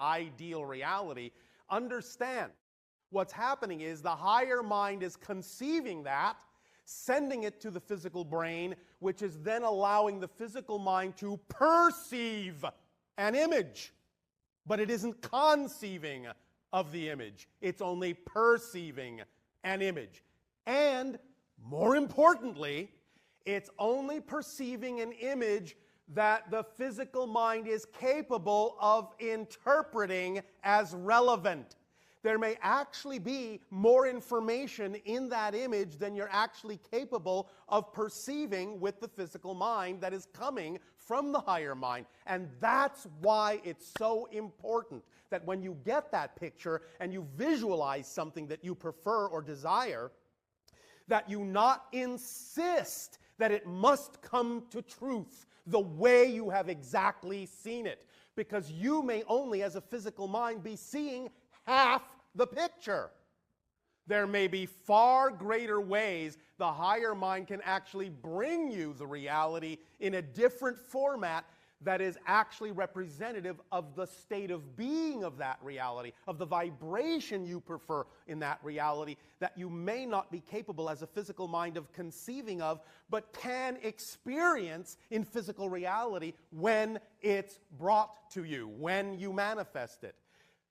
ideal reality, understand what's happening is the higher mind is conceiving that, sending it to the physical brain, which is then allowing the physical mind to perceive an image. But it isn't conceiving of the image. It's only perceiving an image. And, more importantly, it's only perceiving an image that the physical mind is capable of interpreting as relevant. There may actually be more information in that image than you're actually capable of perceiving with the physical mind that is coming from the higher mind. And that's why it's so important that when you get that picture and you visualize something that you prefer or desire, that you not insist that it must come to truth the way you have exactly seen it. Because you may only, as a physical mind, be seeing half the picture. There may be far greater ways the higher mind can actually bring you the reality in a different format that is actually representative of the state of being of that reality, of the vibration you prefer in that reality, that you may not be capable as a physical mind of conceiving of, but can experience in physical reality when it's brought to you, when you manifest it.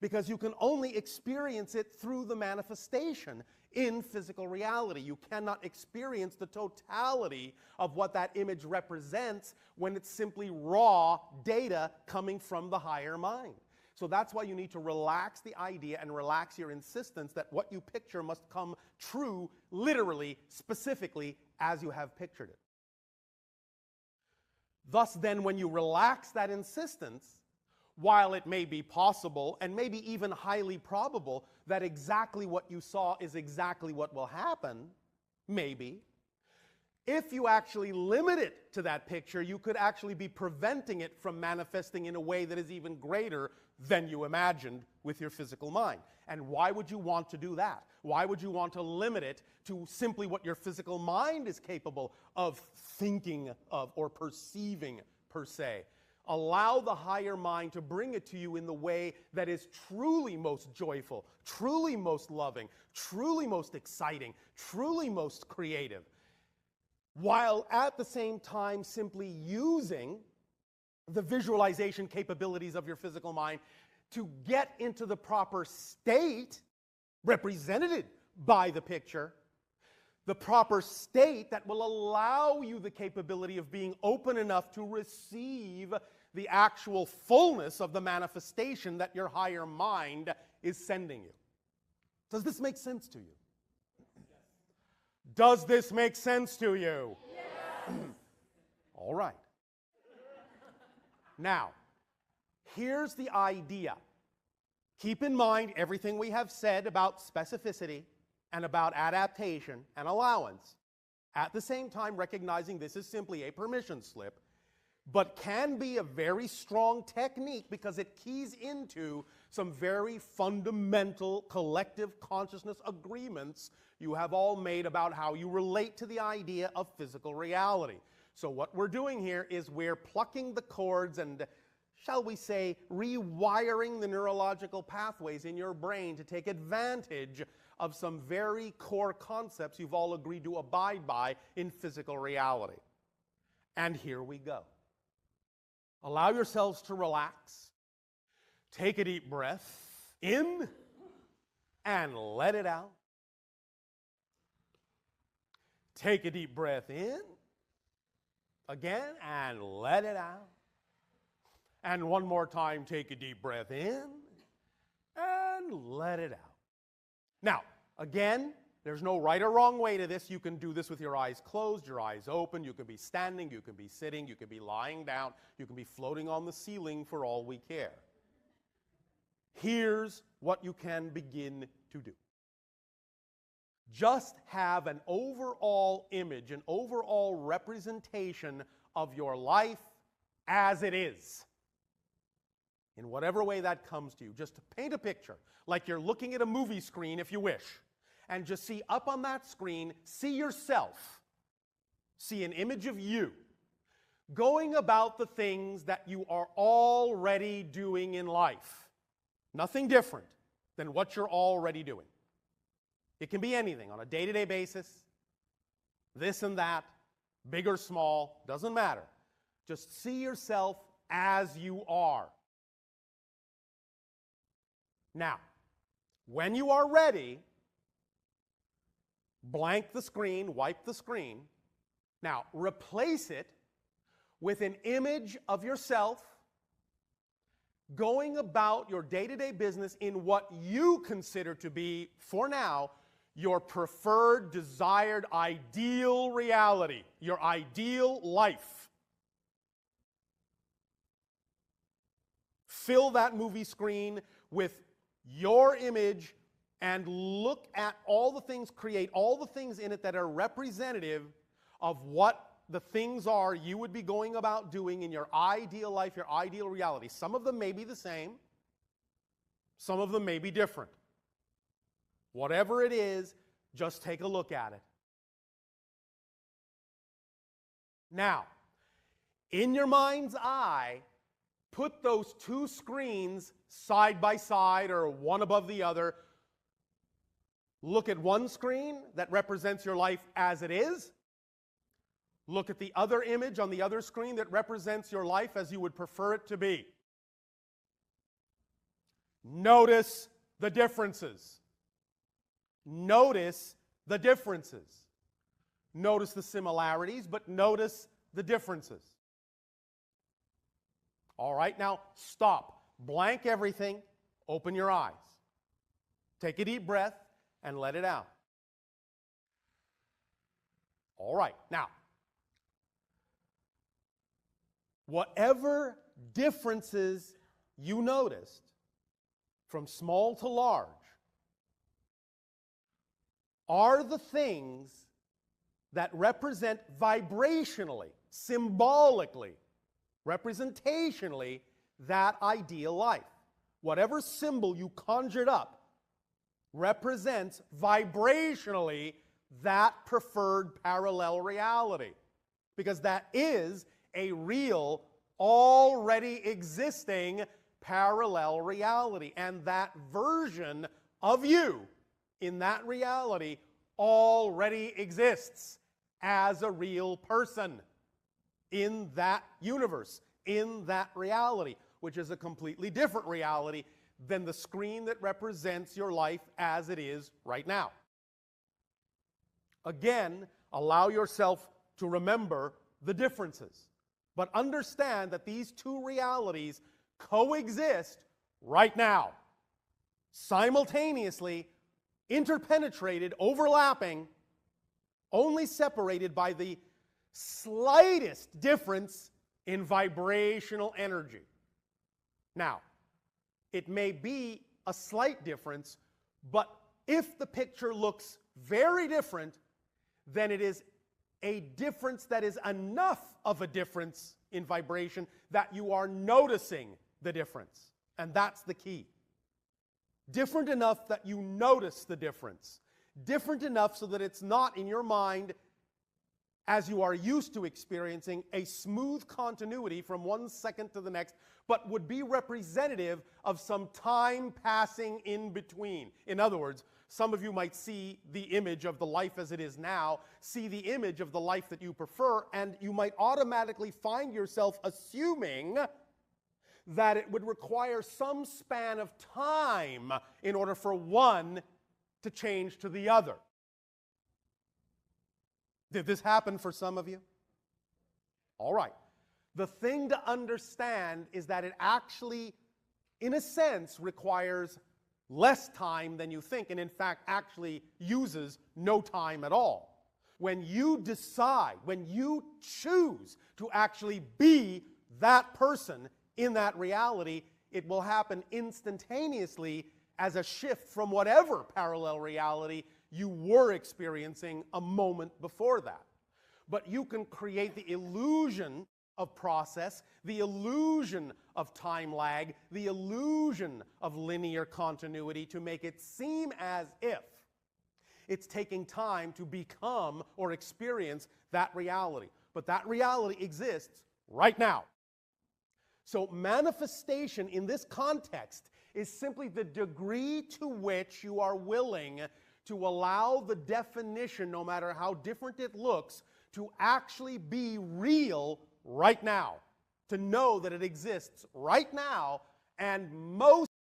Because you can only experience it through the manifestation in physical reality. You cannot experience the totality of what that image represents when it's simply raw data coming from the higher mind. So that's why you need to relax the idea and relax your insistence that what you picture must come true, literally, specifically, as you have pictured it. Thus then, when you relax that insistence, while it may be possible and maybe even highly probable that exactly what you saw is exactly what will happen, maybe, if you actually limit it to that picture, you could actually be preventing it from manifesting in a way that is even greater than you imagined with your physical mind. And why would you want to do that? Why would you want to limit it to simply what your physical mind is capable of thinking of or perceiving per se? Allow the higher mind to bring it to you in the way that is truly most joyful, truly most loving, truly most exciting, truly most creative, while at the same time simply using the visualization capabilities of your physical mind to get into the proper state represented by the picture, the proper state that will allow you the capability of being open enough to receive the actual fullness of the manifestation that your higher mind is sending you. Does this make sense to you? Yes. Does this make sense to you? Yes. All right. Now, here's the idea. Keep in mind everything we have said about specificity and about adaptation and allowance. At the same time, recognizing this is simply a permission slip, but can be a very strong technique because it keys into some very fundamental collective consciousness agreements you have all made about how you relate to the idea of physical reality. So what we're doing here is we're plucking the cords and, shall we say, rewiring the neurological pathways in your brain to take advantage of some very core concepts you've all agreed to abide by in physical reality. And here we go. Allow yourselves to relax. Take a deep breath in and let it out. Take a deep breath in again and let it out. And one more time, take a deep breath in and let it out. Now, again, there's no right or wrong way to this. You can do this with your eyes closed, your eyes open. You can be standing, you can be sitting, you can be lying down, you can be floating on the ceiling for all we care. Here's what you can begin to do. Just have an overall image, an overall representation of your life as it is. In whatever way that comes to you, just to paint a picture, like you're looking at a movie screen if you wish. And just see up on that screen, see yourself, see an image of you, going about the things that you are already doing in life. Nothing different than what you're already doing. It can be anything on a day-to-day basis, this and that, big or small, doesn't matter. Just see yourself as you are. Now, when you are ready, blank the screen, wipe the screen. Now, replace it with an image of yourself going about your day-to-day business in what you consider to be, for now, your preferred, desired, ideal reality, your ideal life. Fill that movie screen with your image and look at all the things, create all the things in it that are representative of what the things are you would be going about doing in your ideal life, your ideal reality. Some of them may be the same. Some of them may be different. Whatever it is, just take a look at it. Now, in your mind's eye, put those two screens side by side or one above the other. Look at one screen that represents your life as it is. Look at the other image on the other screen that represents your life as you would prefer it to be. Notice the differences. Notice the differences. Notice the similarities, but notice the differences. All right, now stop. Blank everything. Open your eyes. Take a deep breath and let it out. All right, now, whatever differences you noticed, from small to large, are the things that represent vibrationally, symbolically, representationally, that ideal life. Whatever symbol you conjured up represents vibrationally that preferred parallel reality. Because that is a real, already existing parallel reality. And that version of you in that reality already exists as a real person in that universe, in that reality, which is a completely different reality than the screen that represents your life as it is right now. Again, allow yourself to remember the differences, but understand that these two realities coexist right now, simultaneously, interpenetrated, overlapping, only separated by the slightest difference in vibrational energy. Now, it may be a slight difference, but if the picture looks very different, then it is a difference that is enough of a difference in vibration that you are noticing the difference. And that's the key. Different enough that you notice the difference. Different enough so that it's not in your mind, as you are used to experiencing, a smooth continuity from one second to the next, but would be representative of some time passing in between. In other words, some of you might see the image of the life as it is now, see the image of the life that you prefer, and you might automatically find yourself assuming that it would require some span of time in order for one to change to the other. Did this happen for some of you? All right. The thing to understand is that it actually, in a sense, requires less time than you think, and in fact actually uses no time at all. When you decide, when you choose to actually be that person in that reality, it will happen instantaneously as a shift from whatever parallel reality you were experiencing a moment before that. But you can create the illusion of process, the illusion of time lag, the illusion of linear continuity to make it seem as if it's taking time to become or experience that reality. But that reality exists right now. So manifestation in this context is simply the degree to which you are willing to allow the definition, no matter how different it looks, to actually be real right now. To know that it exists right now, and most